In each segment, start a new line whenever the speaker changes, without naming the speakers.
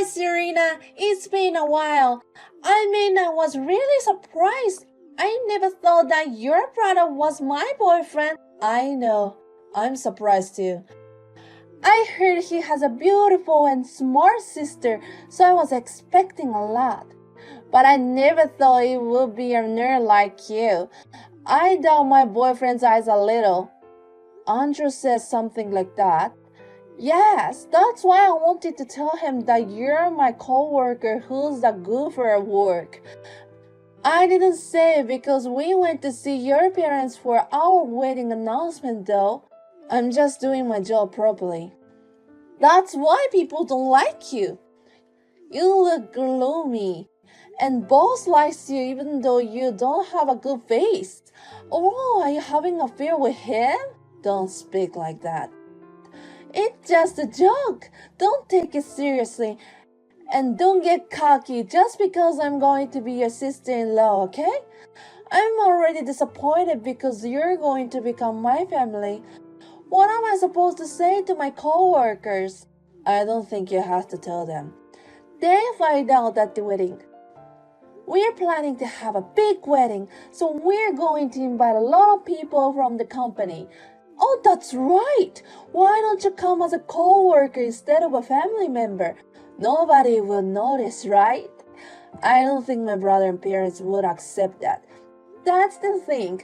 Serena, it's been a while. I was really surprised. I never thought that your brother was my boyfriend. I know, I'm surprised too. I heard he has a beautiful and smart sister, so I was expecting a lot. But I never thought it would be a nerd like you. I doubt my boyfriend's eyes a little. Andrew says something like that. Yes, that's why I wanted to tell him that you're my coworker who's the goofer at work. I didn't say it because we went to see your parents for our wedding announcement though. I'm just doing my job properly. That's why people don't like you. You look gloomy. And boss likes you even though you don't have a good face. Oh, are you having an affair with him? Don't speak like that. It's just a joke. Don't take it seriously. And don't get cocky just because I'm going to be your sister-in-law, okay? I'm already disappointed because you're going to become my family. What am I supposed to say to my coworkers? I don't think you have to tell them. They find out at the wedding. We're planning to have a big wedding, so we're going to invite a lot of people from the company. Oh, that's right! Why don't you come as a co-worker instead of a family member? Nobody will notice, right? I don't think my brother and parents would accept that. That's the thing.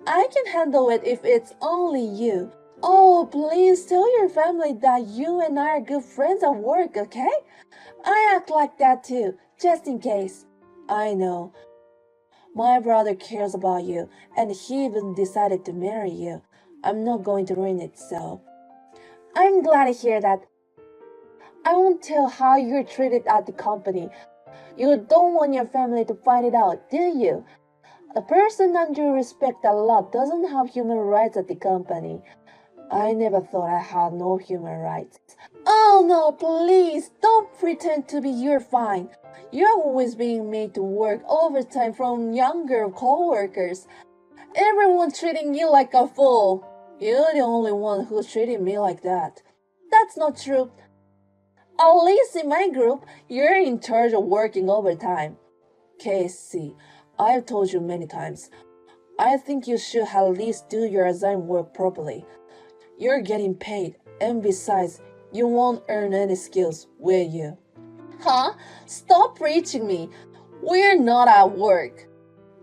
I can handle it if it's only you. Oh, please tell your family that you and I are good friends at work, okay? I act like that too, just in case. I know. My brother cares about you, and he even decided to marry you. I'm not going to ruin it, so. I'm glad to hear that. I won't tell how you're treated at the company. You don't want your family to find it out, do you? A person that you respect a lot doesn't have human rights at the company. I never thought I had no human rights. Oh no, please, don't pretend to be you're fine. You're always being made to work overtime from younger co-workers. Everyone's treating you like a fool. You're the only one who's treating me like that. That's not true. At least in my group, you're in charge of working overtime. Casey, I've told you many times. I think you should at least do your assigned work properly. You're getting paid, and besides, you won't earn any skills, will you? Huh? Stop preaching me. We're not at work.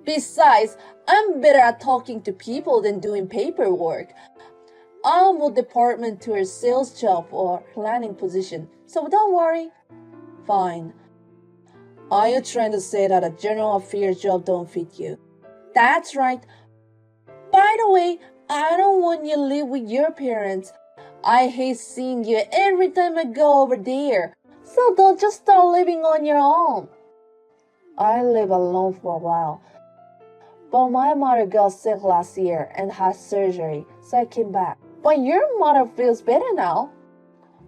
Besides, I'm better at talking to people than doing paperwork. I'll move department to a sales job or planning position, so don't worry. Fine. Are you trying to say that a general affairs job don't fit you? That's right. By the way, I don't want you to live with your parents. I hate seeing you every time I go over there. So don't just start living on your own. I lived alone for a while. But my mother got sick last year and had surgery, so I came back. But your mother feels better now.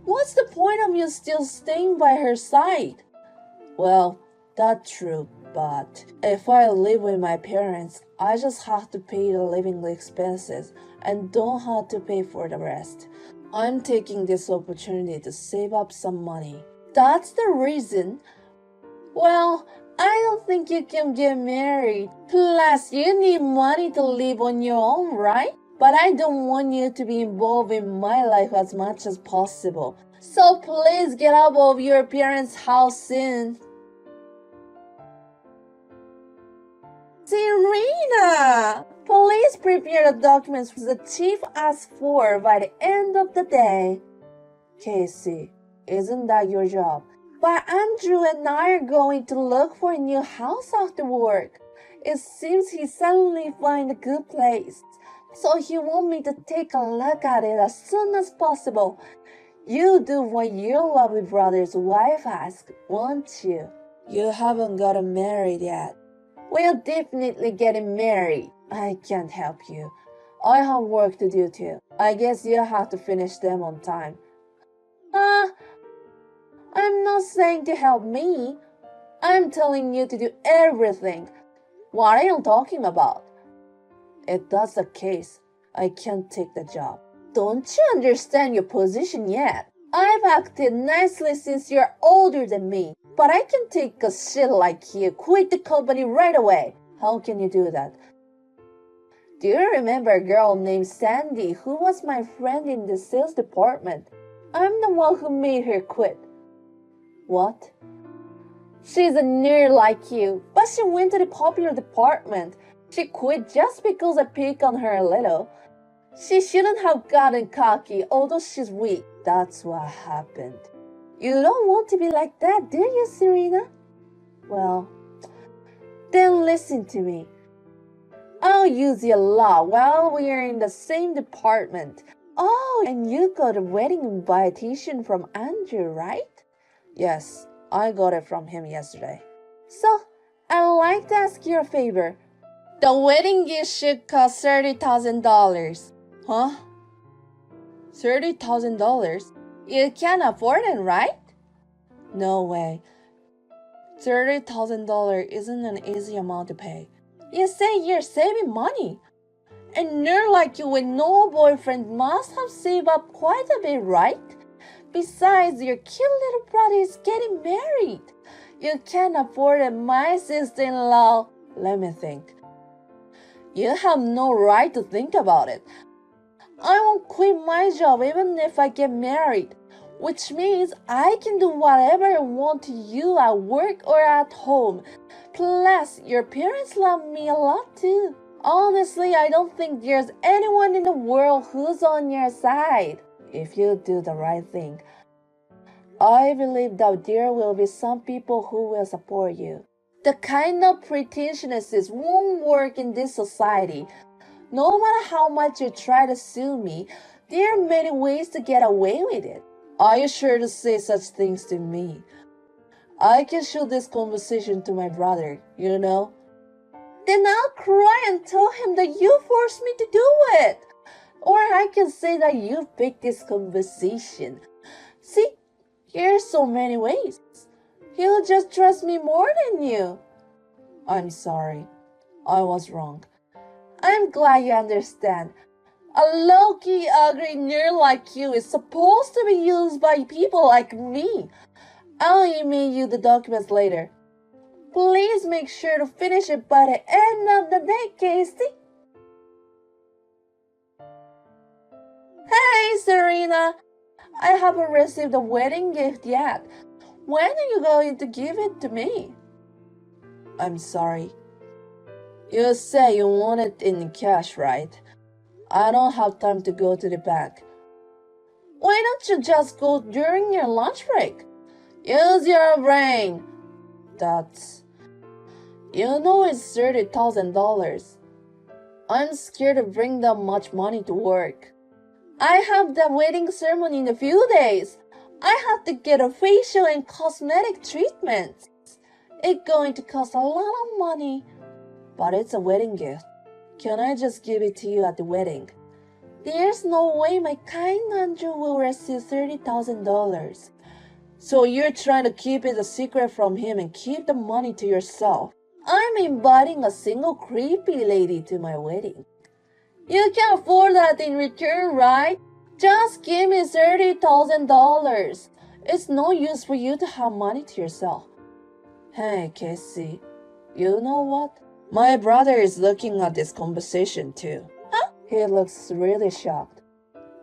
What's the point of you still staying by her side? Well, that's true, but if I live with my parents, I just have to pay the living expenses and don't have to pay for the rest. I'm taking this opportunity to save up some money. That's the reason. Well, I don't think you can get married. Plus, you need money to live on your own, right? But I don't want you to be involved in my life as much as possible. So please get out of your parents' house soon. Serena! Please prepare the documents the chief asked for by the end of the day. Casey, isn't that your job? But Andrew and I are going to look for a new house after work. It seems he suddenly found a good place, so he wants me to take a look at it as soon as possible. You do what your lovely brother's wife asks, won't you? You haven't gotten married yet. We're definitely getting married. I can't help you. I have work to do too. I guess you have to finish them on time. I'm not saying to help me. I'm telling you to do everything. What are you talking about? If that's the case, I can't take the job. Don't you understand your position yet? I've acted nicely since you're older than me, but I can take a shit like you. Quit the company right away. How can you do that? Do you remember a girl named Sandy who was my friend in the sales department? I'm the one who made her quit. What? She's a nerd like you, but she went to the popular department. She quit just because I picked on her a little. She shouldn't have gotten cocky, although she's weak. That's what happened. You don't want to be like that, do you, Serena? Well, then listen to me. I'll use you a lot while we're in the same department. Oh, and you got a wedding invitation from Andrew, right? Yes, I got it from him yesterday. So, I'd like to ask you a favor. The wedding gift should cost $30,000. Huh? $30,000? You can't afford it, right? No way. $30,000 isn't an easy amount to pay. You say you're saving money. A nerd like you with no boyfriend must have saved up quite a bit, right? Besides, your cute little brother is getting married. You can't afford it, my sister-in-law. Let me think. You have no right to think about it. I won't quit my job even if I get married, which means I can do whatever I want to you at work or at home. Plus, your parents love me a lot too. Honestly, I don't think there's anyone in the world who's on your side. If you do the right thing, I believe that there will be some people who will support you. The kind of pretentiousness won't work in this society. No matter how much you try to sue me, there are many ways to get away with it. Are you sure to say such things to me? I can show this conversation to my brother, you know? Then I'll cry and tell him that you forced me to do it. Or I can say that you picked this conversation. See, here's so many ways. He'll just trust me more than you. I'm sorry. I was wrong. I'm glad you understand. A low-key ugly nerd like you is supposed to be used by people like me. I'll email you the documents later. Please make sure to finish it by the end of the day, Casey. Hey, Serena. I haven't received a wedding gift yet. When are you going to give it to me? I'm sorry. You said you want it in cash, right? I don't have time to go to the bank. Why don't you just go during your lunch break? Use your brain. You know it's $30,000. I'm scared to bring that much money to work. I have the wedding ceremony in a few days. I have to get a facial and cosmetic treatments. It's going to cost a lot of money. But it's a wedding gift. Can I just give it to you at the wedding? There's no way my kind Andrew will receive $30,000. So you're trying to keep it a secret from him and keep the money to yourself. I'm inviting a single creepy lady to my wedding. You can afford that in return, right? Just give me $30,000. It's no use for you to have money to yourself. Hey, Casey, you know what? My brother is looking at this conversation too. Huh? He looks really shocked.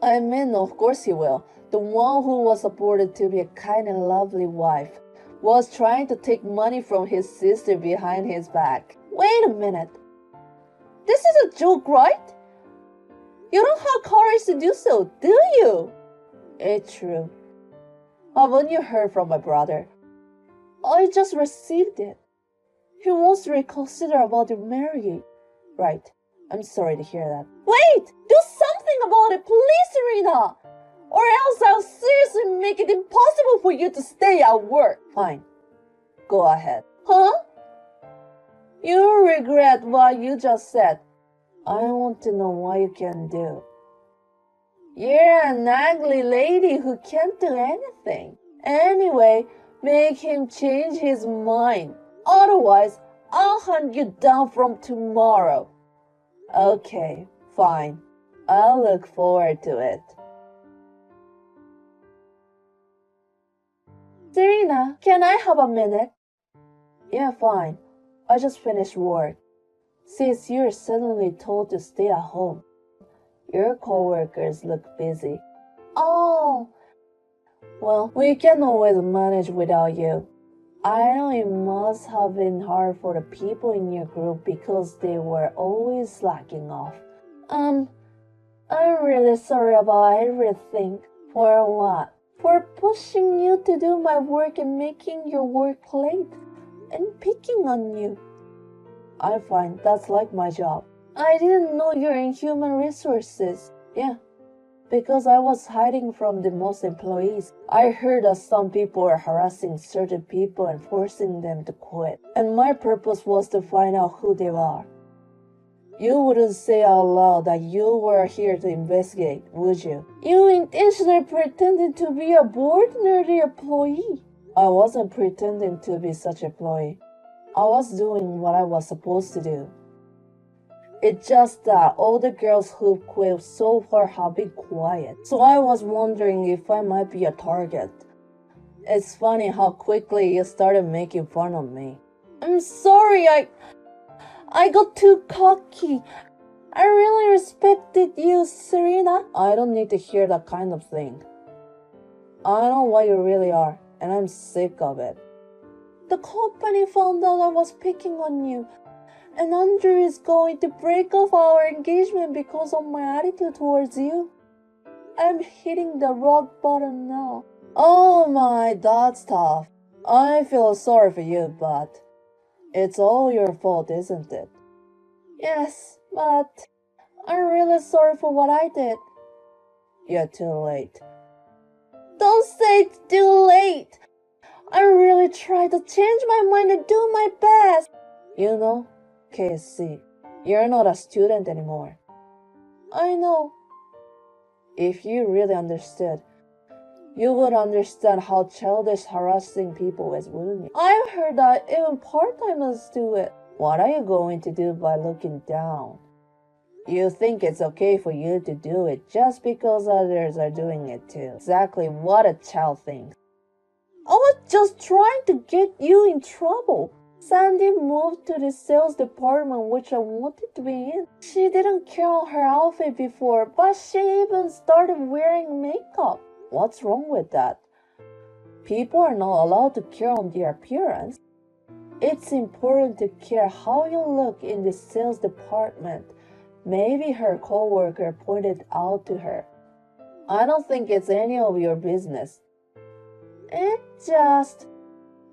I mean, of course he will. The one who was supported to be a kind and lovely wife was trying to take money from his sister behind his back. Wait a minute. This is a joke, right? You don't have courage to do so, do you? It's true. Haven't you heard from my brother? I just received it. He wants to reconsider about the marriage. Right. I'm sorry to hear that. Wait! Do something about it, please, Serena! Or else I'll seriously make it impossible for you to stay at work. Fine. Go ahead. Huh? You'll regret what you just said. I want to know what you can do. You're an ugly lady who can't do anything. Anyway, make him change his mind. Otherwise, I'll hunt you down from tomorrow. Okay, fine. I'll look forward to it. Serena, can I have a minute? Yeah, fine. I just finished work. Since you're suddenly told to stay at home, your coworkers look busy. Oh, well, we can always manage without you. I know it must have been hard for the people in your group because they were always slacking off. I'm really sorry about everything. For what? For pushing you to do my work and making your work late and picking on you. I'm fine, that's like my job. I didn't know you're in human resources. Yeah, because I was hiding from the most employees. I heard that some people are harassing certain people and forcing them to quit. And my purpose was to find out who they are. You wouldn't say out loud that you were here to investigate, would you? You intentionally pretended to be a ordinary employee. I wasn't pretending to be such an employee. I was doing what I was supposed to do. It's just that all the girls who quit so far have been quiet. So I was wondering if I might be a target. It's funny how quickly you started making fun of me. I'm sorry, I got too cocky. I really respected you, Serena. I don't need to hear that kind of thing. I know what you really are, and I'm sick of it. The company found out I was picking on you, and Andrew is going to break off our engagement because of my attitude towards you. I'm hitting the rock bottom now. Oh my, that's tough. I feel sorry for you, but it's all your fault, isn't it? Yes, but I'm really sorry for what I did. You're too late. Don't say it's too late. I really tried to change my mind and do my best. You know, Casey, you're not a student anymore. I know. If you really understood, you would understand how childish harassing people is, wouldn't you? I've heard that even part-timers do it. What are you going to do by looking down? You think it's okay for you to do it just because others are doing it too. Exactly what a child thinks. I was just trying to get you in trouble. Sandy moved to the sales department, which I wanted to be in. She didn't care on her outfit before, but she even started wearing makeup. What's wrong with that? People are not allowed to care on their appearance. It's important to care how you look in the sales department. Maybe her coworker pointed out to her. I don't think it's any of your business. It just...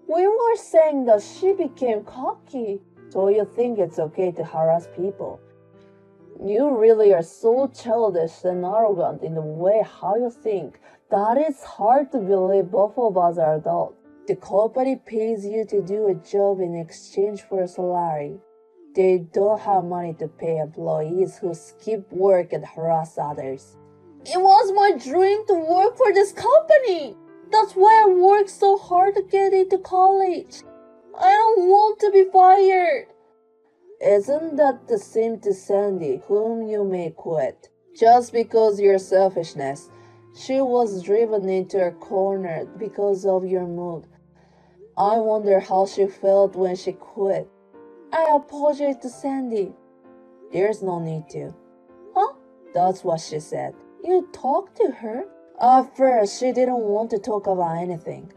We were saying that she became cocky. So you think it's okay to harass people. You really are so childish and arrogant in the way how you think that it's hard to believe both of us are adults. The company pays you to do a job in exchange for a salary. They don't have money to pay employees who skip work and harass others. It was my dream to work for this company. That's why I worked so hard to get into college. I don't want to be fired. Isn't that the same to Sandy, whom you may quit? Just because your selfishness. She was driven into a corner because of your mood. I wonder how she felt when she quit. I apologize to Sandy. There's no need to. Huh? That's what she said. You talked to her? At first, she didn't want to talk about anything.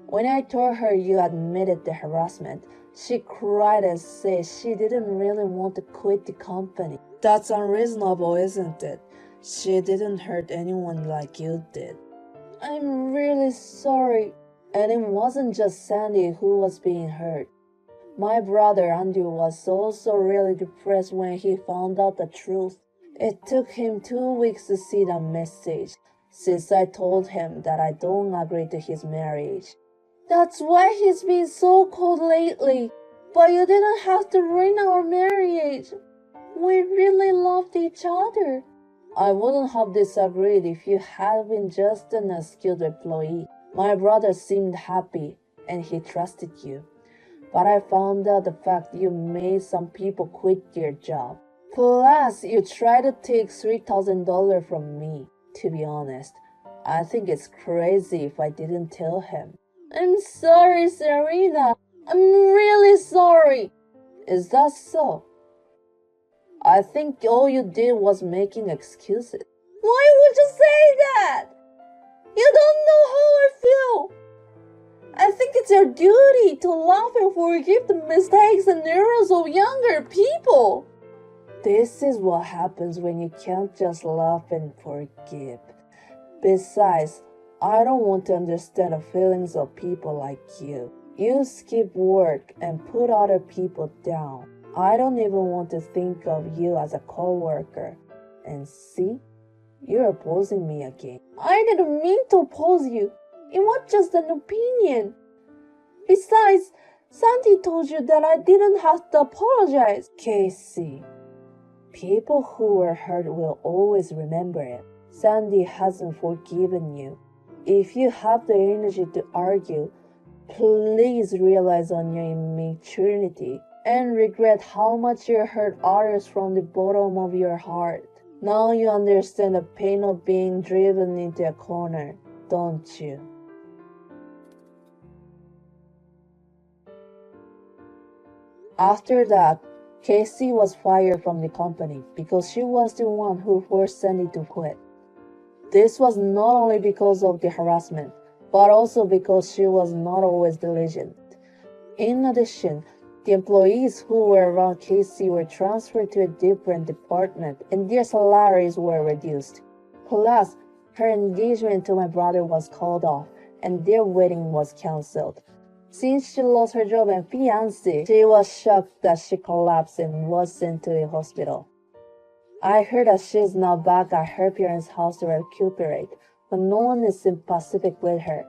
When I told her you admitted the harassment, she cried and said she didn't really want to quit the company. That's unreasonable, isn't it? She didn't hurt anyone like you did. I'm really sorry. And it wasn't just Sandy who was being hurt. My brother Andrew was also really depressed when he found out the truth. It took him 2 weeks to see that message, since I told him that I don't agree to his marriage. That's why he's been so cold lately. But you didn't have to ruin our marriage. We really loved each other. I wouldn't have disagreed if you had been just an unskilled employee. My brother seemed happy, and he trusted you. But I found out the fact you made some people quit their job. Plus, you tried to take $3,000 from me. To be honest, I think it's crazy if I didn't tell him. I'm sorry, Serena. I'm really sorry. Is that so? I think all you did was making excuses. Why would you say that? You don't know how I feel. I think it's your duty to laugh and forgive the mistakes and errors of younger people. This is what happens when you can't just laugh and forgive. Besides, I don't want to understand the feelings of people like you. You skip work and put other people down. I don't even want to think of you as a co-worker. And see, you're opposing me again. I didn't mean to oppose you. It was just an opinion. Besides, Sandy told you that I didn't have to apologize. Casey, people who were hurt will always remember it. Sandy hasn't forgiven you. If you have the energy to argue, please realize on your immaturity and regret how much you hurt others from the bottom of your heart. Now you understand the pain of being driven into a corner, don't you? After that, Casey was fired from the company because she was the one who forced Sandy to quit. This was not only because of the harassment, but also because she was not always diligent. In addition, the employees who were around Casey were transferred to a different department and their salaries were reduced. Plus, her engagement to my brother was called off and their wedding was cancelled. Since she lost her job and fiancé, she was shocked that she collapsed and was sent to the hospital. I heard that she is now back at her parents' house to recuperate, but no one is sympathetic with her.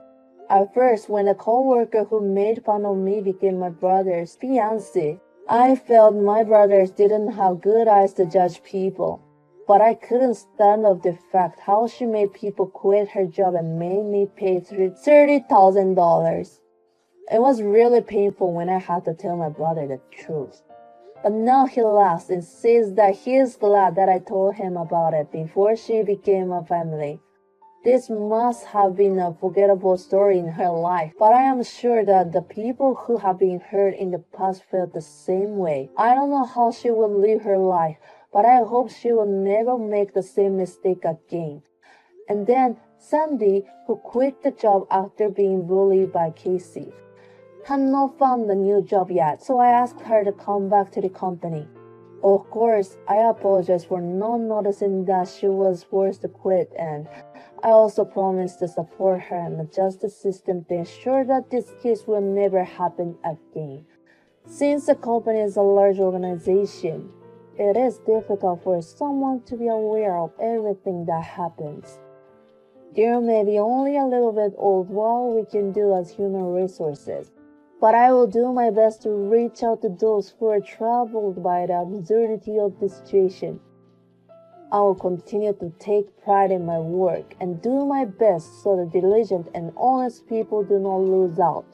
At first, when a co-worker who made fun of me became my brother's fiancé, I felt my brothers didn't have good eyes to judge people. But I couldn't stand up the fact how she made people quit her job and made me pay $30,000. It was really painful when I had to tell my brother the truth. But now he laughs and says that he is glad that I told him about it before she became a family. This must have been a forgettable story in her life, but I am sure that the people who have been hurt in the past felt the same way. I don't know how she will live her life, but I hope she will never make the same mistake again. And then Sandy, who quit the job after being bullied by Casey, had not found a new job yet, so I asked her to come back to the company. Of course, I apologized for not noticing that she was forced to quit, and I also promised to support her and adjust the system to ensure that this case will never happen again. Since the company is a large organization, it is difficult for someone to be aware of everything that happens. There may be only a little bit of what we can do as human resources, but I will do my best to reach out to those who are troubled by the absurdity of the situation. I will continue to take pride in my work and do my best so that diligent and honest people do not lose out.